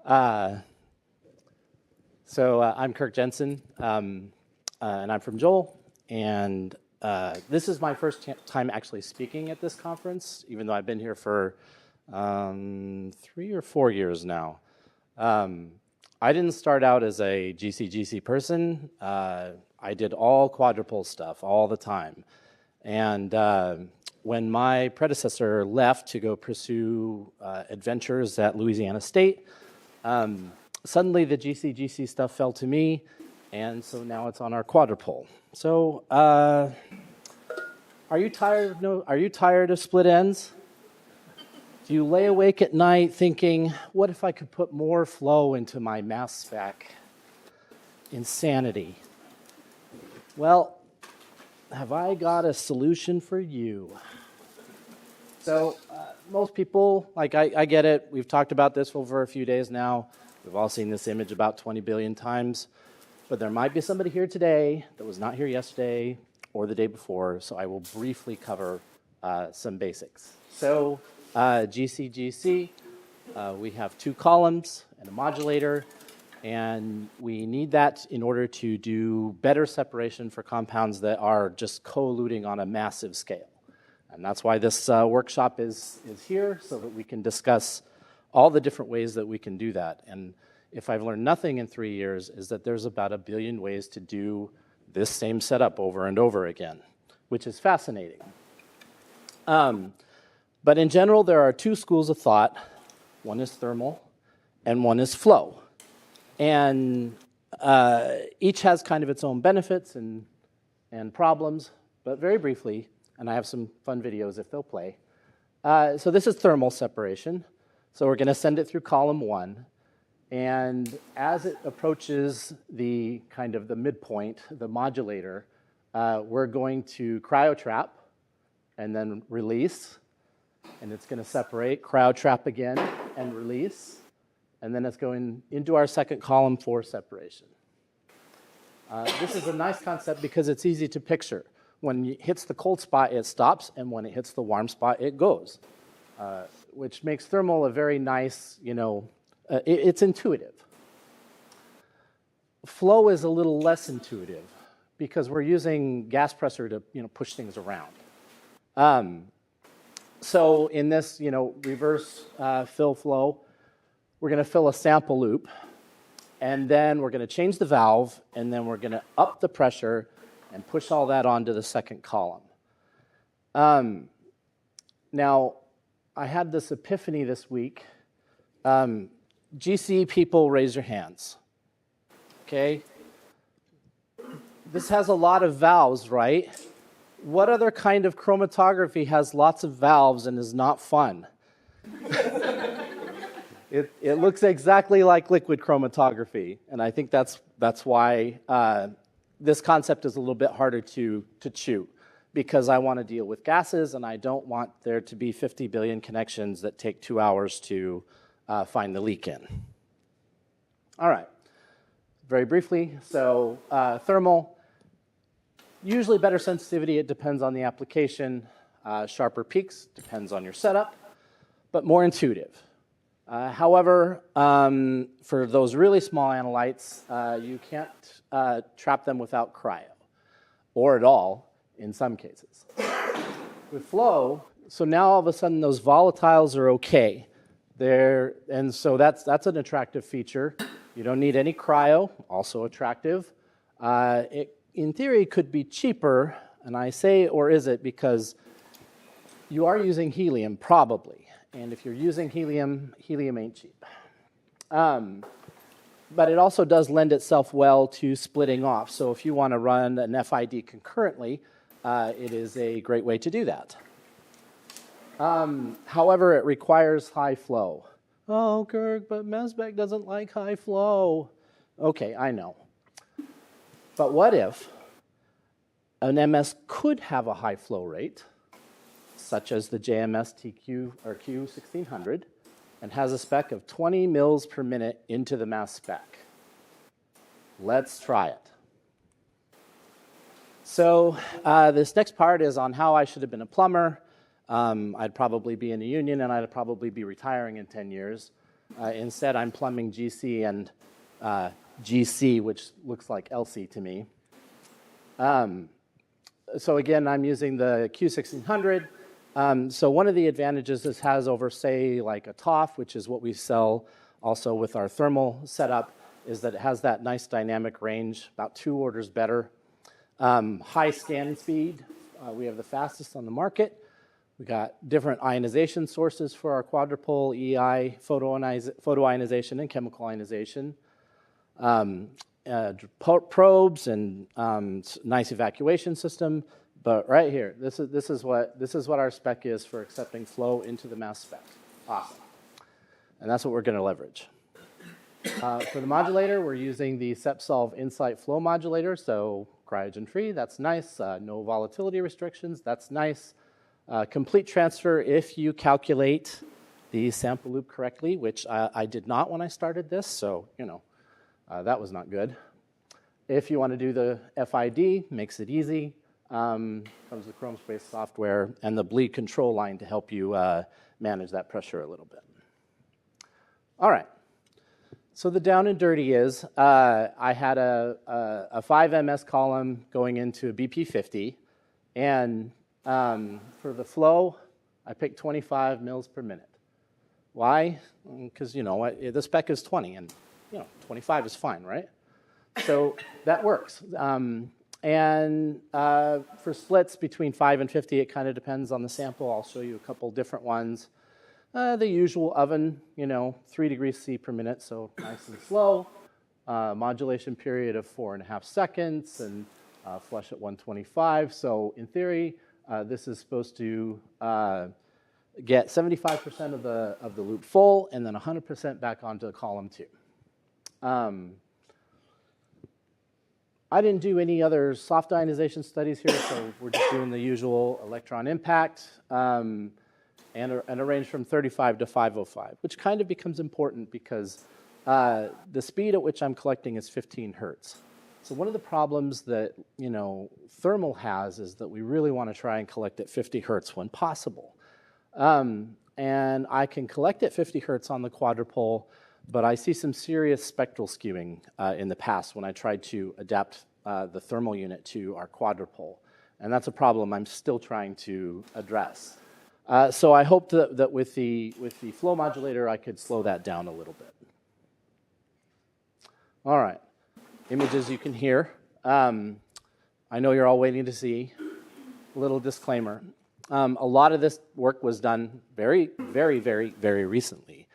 I'm Kirk Jensen, and I'm from JEOL, and this is my first time actually speaking at this conference, even though I've been here for 3 or 4 years now. I didn't start out as a GC person. I did all quadrupole stuff all the time. And when my predecessor left to go pursue adventures at Louisiana State, suddenly the GCxGC stuff fell to me, and so now it's on our quadrupole. So, are you tired of split ends? Do you lay awake at night thinking, what if I could put more flow into my mass spec? Insanity. Well, have I got a solution for you? So, most people, like I get it, we've talked about this over a few days now. We've all seen this image about 20 billion times. But there might be somebody here today that was not here yesterday or the day before, so I will briefly cover some basics. So, GCxGC, we have 2 columns and a modulator, and we need that in order to do better separation for compounds that are just co-eluting on a massive scale. And that's why this workshop is here, so that we can discuss all the different ways that we can do that. And if I've learned nothing in 3 years, is that there's about 1 billion ways to do this same setup over and over again, which is fascinating. But in general, there are 2 schools of thought. One is thermal, and one is flow. And each has kind of its own benefits and problems, but very briefly, and I have some fun videos if they'll play. So this is thermal separation. So we're going to send it through column 1. And as it approaches the kind of the midpoint, the modulator, we're going to cryotrap and then release. And it's going to separate, cryotrap again, and release. And then it's going into our second column for separation. This is a nice concept because it's easy to picture. When it hits the cold spot, it stops, and when it hits the warm spot, it goes, which makes thermal a very nice, it's intuitive. Flow is a little less intuitive because we're using gas pressure to, push things around. So in this, reverse fill flow, we're going to fill a sample loop, and then we're going to change the valve, and then we're going to up the pressure and push all that onto the second column. Now, I had this epiphany this week. GC people, raise your hands. Okay? This has a lot of valves, right? What other kind of chromatography has lots of valves and is not fun? It looks exactly like liquid chromatography, and I think that's why this concept is a little bit harder to chew, because I want to deal with gases, and I don't want there to be 50 billion connections that take 2 hours to find the leak in. All right, very briefly, so thermal, usually better sensitivity, it depends on the application. Sharper peaks, depends on your setup, but more intuitive. However, for those really small analytes, you can't trap them without cryo, or at all in some cases. With flow, so now all of a sudden those volatiles are okay. And so that's an attractive feature. You don't need any cryo, also attractive. It, in theory, could be cheaper, and I say, or is it, because you are using helium, probably. And if you're using helium, helium ain't cheap. But it also does lend itself well to splitting off. So if you want to run an FID concurrently, it is a great way to do that. However, it requires high flow. Oh, Kirk, but MESBEC doesn't like high flow. Okay, I know. But what if an MS could have a high flow rate, such as the JMS TQ or Q1600, and has a spec of 20 mils per minute into the mass spec? Let's try it. So this next part is on how I should have been a plumber. I'd probably be in a union, and I'd probably be retiring in 10 years. Instead, I'm plumbing GC and GC, which looks like LC to me. So again, I'm using the Q1600. So one of the advantages this has over, say, like a TOF, which is what we sell also with our thermal setup, is that it has that nice dynamic range, about 2 orders better. High scan speed. We have the fastest on the market. We got different ionization sources for our quadrupole, EI, photoionization, and chemical ionization. Probes and nice evacuation system. But right here, this is what our spec is for accepting flow into the mass spec. Awesome. And that's what we're going to leverage. For the modulator, we're using the Sepsolve Insight Flow modulator, so cryogen free, that's nice. No volatility restrictions, that's nice. Complete transfer if you calculate the sample loop correctly, which I did not when I started this, so that was not good. If you want to do the FID, makes it easy. Comes with Chrome-based software and the bleed control line to help you manage that pressure a little bit. All right. So the down and dirty is I had a 5 ms column going into a BP50, and for the flow, I picked 25 mils per minute. Why? Because the spec is 20, and 25 is fine, right? So that works. And for splits between 5 and 50, it kind of depends on the sample. I'll show you a couple different ones. The usual oven, 3 degrees C per minute, so nice and slow. Modulation period of 4.5 seconds, and flush at 125. So in theory, this is supposed to get 75% of the loop full, and then 100% back onto column 2. I didn't do any other soft ionization studies here, so we're just doing the usual electron impact. And a range from 35 to 505, which kind of becomes important because the speed at which I'm collecting is 15 hertz. So one of the problems that thermal has is that we really want to try and collect at 50 hertz when possible. And I can collect at 50 hertz on the quadrupole, but I see some serious spectral skewing in the past when I tried to adapt the thermal unit to our quadrupole. And that's a problem I'm still trying to address. So I hope that with the flow modulator, I could slow that down a little bit. All right, images you can hear. I know you're all waiting to see. A little disclaimer. A lot of this work was done very, very, very, very recently.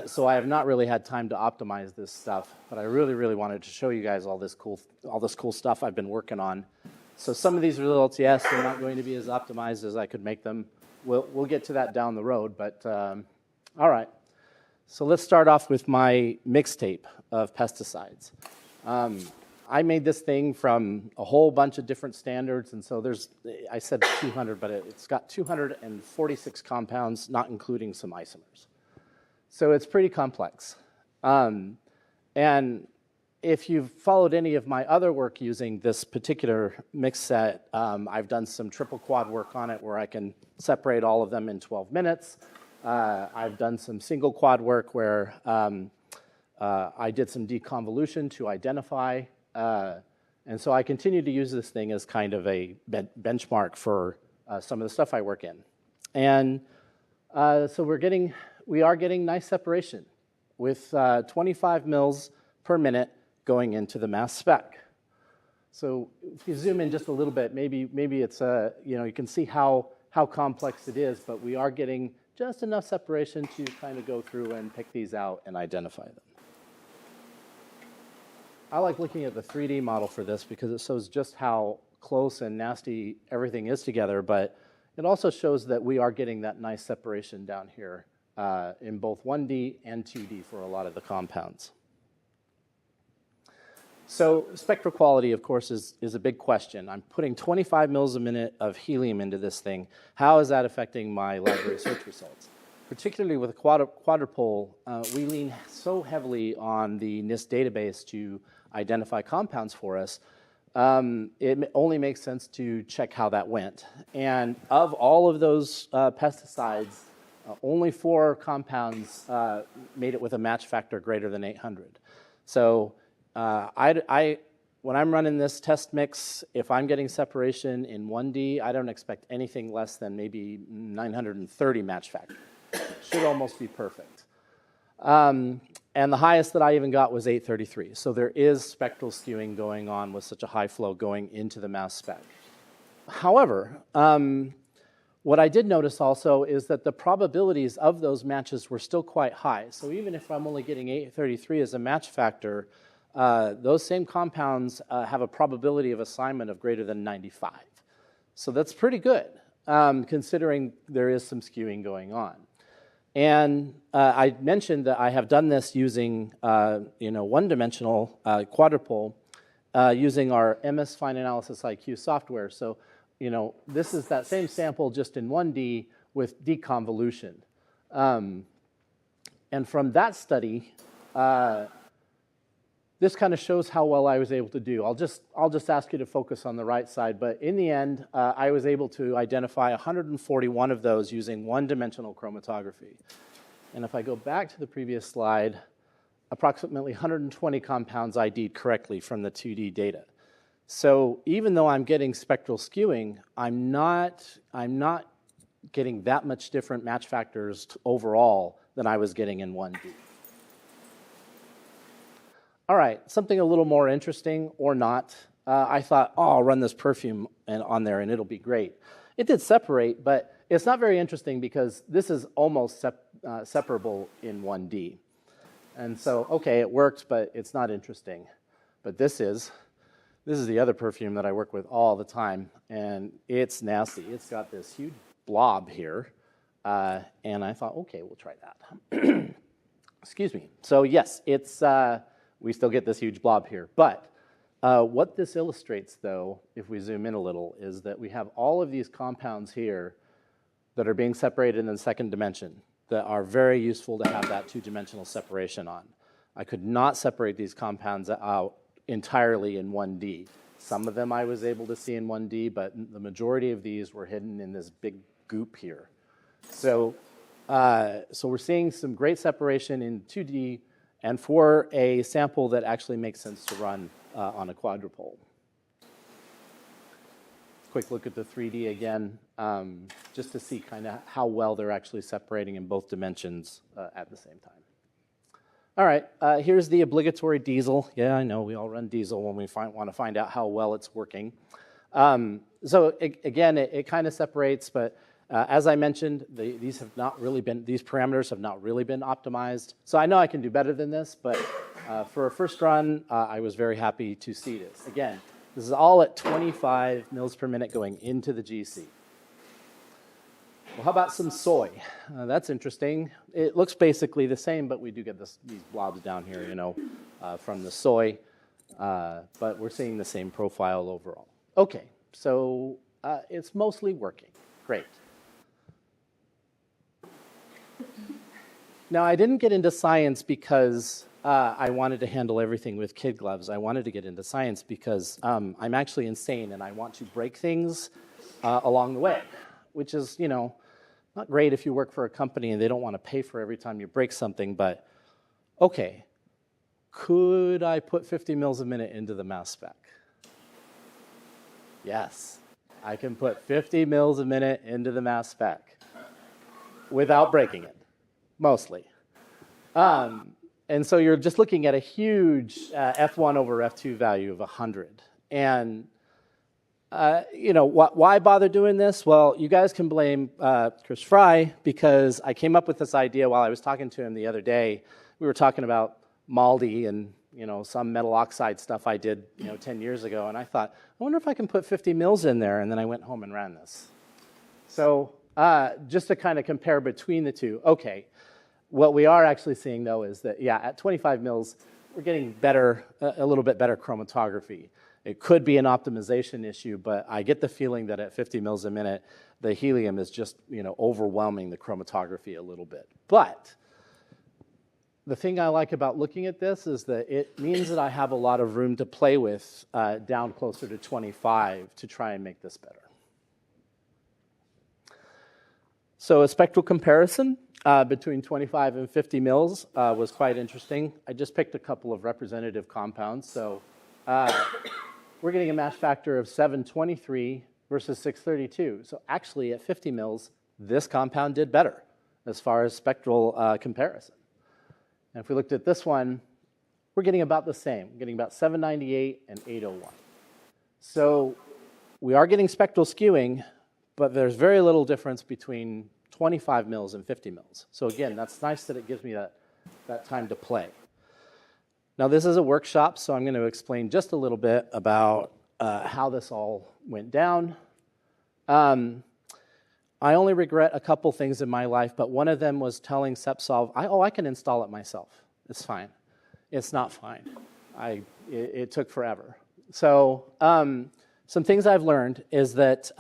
So I have not really had time to optimize this stuff, but I really, really wanted to show you guys all this cool stuff I've been working on. So some of these results, yes, they're not going to be as optimized as I could make them. We'll get to that down the road, but all right. So let's start off with my mixtape of pesticides. I made this thing from a whole bunch of different standards, and so I said 200, but it's got 246 compounds, not including some isomers. So it's pretty complex. And if you've followed any of my other work using this particular mix set, I've done some triple quad work on it where I can separate all of them in 12 minutes. I've done some single quad work where I did some deconvolution to identify. And so I continue to use this thing as kind of a benchmark for some of the stuff I work in. And so we are getting nice separation with 25 mils per minute going into the mass spec. So if you zoom in just a little bit, maybe it's you can see how complex it is, but we are getting just enough separation to kind of go through and pick these out and identify them. I like looking at the 3D model for this because it shows just how close and nasty everything is together, but it also shows that we are getting that nice separation down here in both 1D and 2D for a lot of the compounds. So spectral quality, of course, is a big question. I'm putting 25 mils a minute of helium into this thing. How is that affecting my library search results? Particularly with a quadrupole, we lean so heavily on the NIST database to identify compounds for us. It only makes sense to check how that went. And of all of those pesticides, Only 4 compounds made it with a match factor greater than 800. So when I'm running this test mix, if I'm getting separation in 1D, I don't expect anything less than maybe 930 match factor. Should almost be perfect. And the highest that I even got was 833. So there is spectral skewing going on with such a high flow going into the mass spec. However, what I did notice also is that the probabilities of those matches were still quite high. So even if I'm only getting 833 as a match factor, those same compounds have a probability of assignment of greater than 95. So that's pretty good, considering there is some skewing going on. And I mentioned that I have done this using one-dimensional quadrupole using our MS Fine Analysis IQ software. So this is that same sample just in 1D with deconvolution. And from that study, this kind of shows how well I was able to do. I'll just ask you to focus on the right side, but in the end, I was able to identify 141 of those using one-dimensional chromatography. And if I go back to the previous slide, approximately 120 compounds ID'd correctly from the 2D data. So even though I'm getting spectral skewing, I'm not getting that much different match factors overall than I was getting in 1D. All right, something a little more interesting or not. I thought, I'll run this perfume on there and it'll be great. It did separate, but it's not very interesting because this is almost separable in 1D. And so, okay, it worked, but it's not interesting. But this is the other perfume that I work with all the time, and it's nasty. It's got this huge blob here, and I thought, okay, we'll try that. Excuse me. So yes, it's we still get this huge blob here. But what this illustrates, though, if we zoom in a little, is that we have all of these compounds here that are being separated in the second dimension that are very useful to have that two-dimensional separation on. I could not separate these compounds out entirely in 1D. Some of them I was able to see in 1D, but the majority of these were hidden in this big goop here. So we're seeing some great separation in 2D, and for a sample that actually makes sense to run on a quadrupole. Quick look at the 3D again, just to see kind of how well they're actually separating in both dimensions at the same time. All right, here's the obligatory diesel. Yeah, I know, we all run diesel when we want to find out how well it's working. So again, it kind of separates, but as I mentioned, these parameters have not really been optimized. So I know I can do better than this, but for a first run, I was very happy to see this. Again, this is all at 25 mils per minute going into the GC. Well, how about some soy? That's interesting. It looks basically the same, but we do get these blobs down here, from the soy. But we're seeing the same profile overall. Okay, so it's mostly working. Great. Now, I didn't get into science because I wanted to handle everything with kid gloves. I wanted to get into science because I'm actually insane and I want to break things along the way, which is, not great if you work for a company and they don't want to pay for every time you break something, but okay, could I put 50 mils a minute into the mass spec? Yes, I can put 50 mils a minute into the mass spec without breaking it, mostly. And so you're just looking at a huge F1 over F2 value of 100. And why bother doing this? Well, you guys can blame Chris Fry because I came up with this idea while I was talking to him the other day. We were talking about MALDI and some metal oxide stuff I did 10 years ago, and I thought, I wonder if I can put 50 mils in there, and then I went home and ran this. So just to kind of compare between the two, okay, what we are actually seeing though is that, yeah, at 25 mils, we're getting better, a little bit better chromatography. It could be an optimization issue, but I get the feeling that at 50 mils a minute, the helium is just overwhelming the chromatography a little bit. But the thing I like about looking at this is that it means that I have a lot of room to play with down closer to 25 to try and make this better. So a spectral comparison between 25 and 50 mils was quite interesting. I just picked a couple of representative compounds. So we're getting a mass factor of 723 versus 632. So actually at 50 mils, this compound did better as far as spectral comparison. And if we looked at this one, we're getting about the same. We're getting about 798 and 801. So we are getting spectral skewing, but there's very little difference between 25 mils and 50 mils. So again, that's nice that it gives me that time to play. Now this is a workshop, so I'm going to explain just a little bit about how this all went down. I only regret a couple things in my life, but one of them was telling SepSolve, I can install it myself. It's fine. It's not fine. It took forever. So some things I've learned is that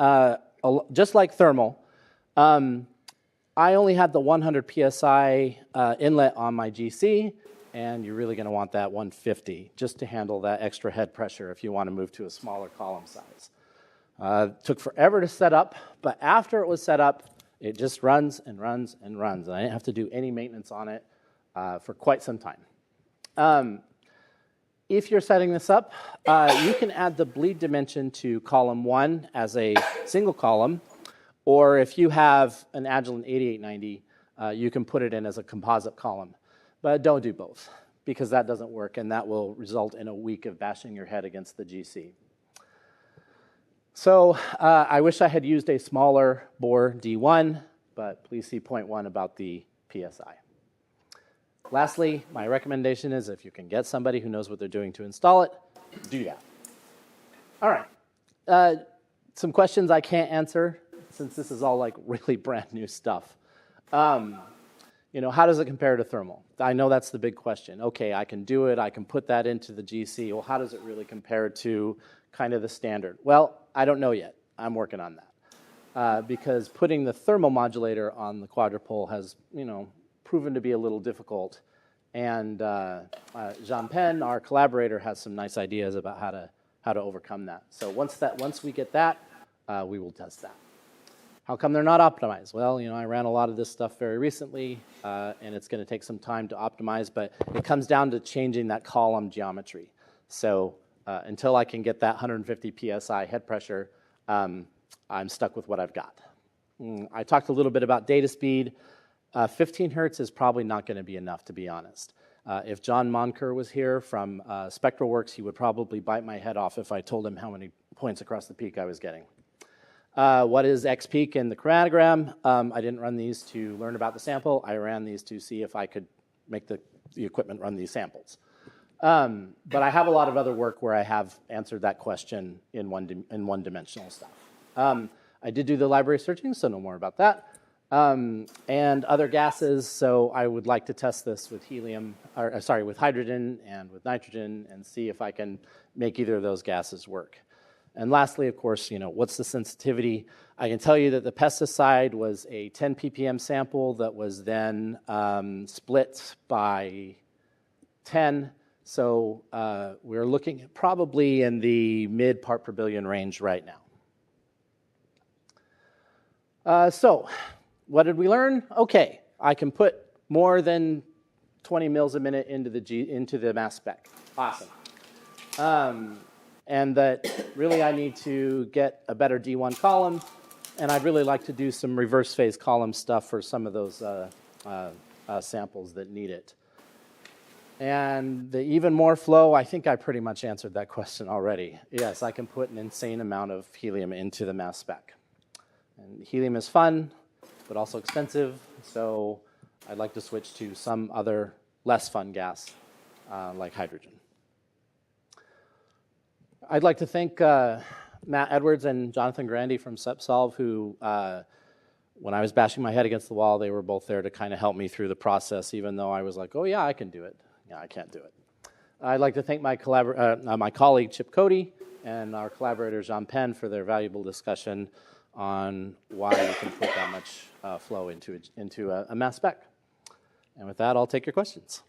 just like thermal, I only had the 100 PSI inlet on my GC, and you're really going to want that 150 just to handle that extra head pressure if you want to move to a smaller column size. Took forever to set up, but after it was set up, it just runs and runs and runs, and I didn't have to do any maintenance on it for quite some time. If you're setting this up, you can add the bleed dimension to column 1 as a single column, or if you have an Agilent 8890, you can put it in as a composite column. But don't do both, because that doesn't work, and that will result in a week of bashing your head against the GC. So I wish I had used a smaller bore D1, but please see point 1 about the PSI. Lastly, my recommendation is if you can get somebody who knows what they're doing to install it, do that. All right. Some questions I can't answer since this is all like really brand new stuff. You know, how does it compare to thermal? I know that's the big question. Okay, I can do it. I can put that into the GC. Well, how does it really compare to kind of the standard? Well, I don't know yet. I'm working on that. Because putting the thermal modulator on the quadrupole has, you know, proven to be a little difficult. And Jean Pen, our collaborator, has some nice ideas about how to overcome that. So once we get that, we will test that. How come they're not optimized? Well, you know, I ran a lot of this stuff very recently, and it's going to take some time to optimize, but it comes down to changing that column geometry. So until I can get that 150 PSI head pressure, I'm stuck with what I've got. I talked a little bit about data speed. 15 hertz is probably not going to be enough, to be honest. If John Monker was here from SpectralWorks, he would probably bite my head off if I told him how many points across the peak I was getting. What is X peak in the chromatogram? I didn't run these to learn about the sample. I ran these to see if I could make the equipment run these samples. But I have a lot of other work where I have answered that question in one-dimensional stuff. I did do the library searching, so no more about that. And other gases, so I would like to test this with with hydrogen and with nitrogen and see if I can make either of those gases work. And lastly, of course, you know, what's the sensitivity? I can tell you that the pesticide was a 10 ppm sample that was then split by 10. So we're looking at probably in the mid part per billion range right now. So what did we learn? Okay, I can put more than 20 mils a minute into the mass spec. Awesome. And that really I need to get a better D1 column, and I'd really like to do some reverse phase column stuff for some of those samples that need it. And the even more flow, I think I pretty much answered that question already. Yes, I can put an insane amount of helium into the mass spec. And helium is fun, but also expensive, so I'd like to switch to some other less fun gas, like hydrogen. I'd like to thank Matt Edwards and Jonathan Grandy from SepSolve, who, when I was bashing my head against the wall, they were both there to kind of help me through the process, even though I was like, oh yeah, I can do it. Yeah, I can't do it. I'd like to thank my colleague Chip Cody and our collaborator Jean Pen for their valuable discussion on why you can put that much flow into a mass spec. And with that, I'll take your questions.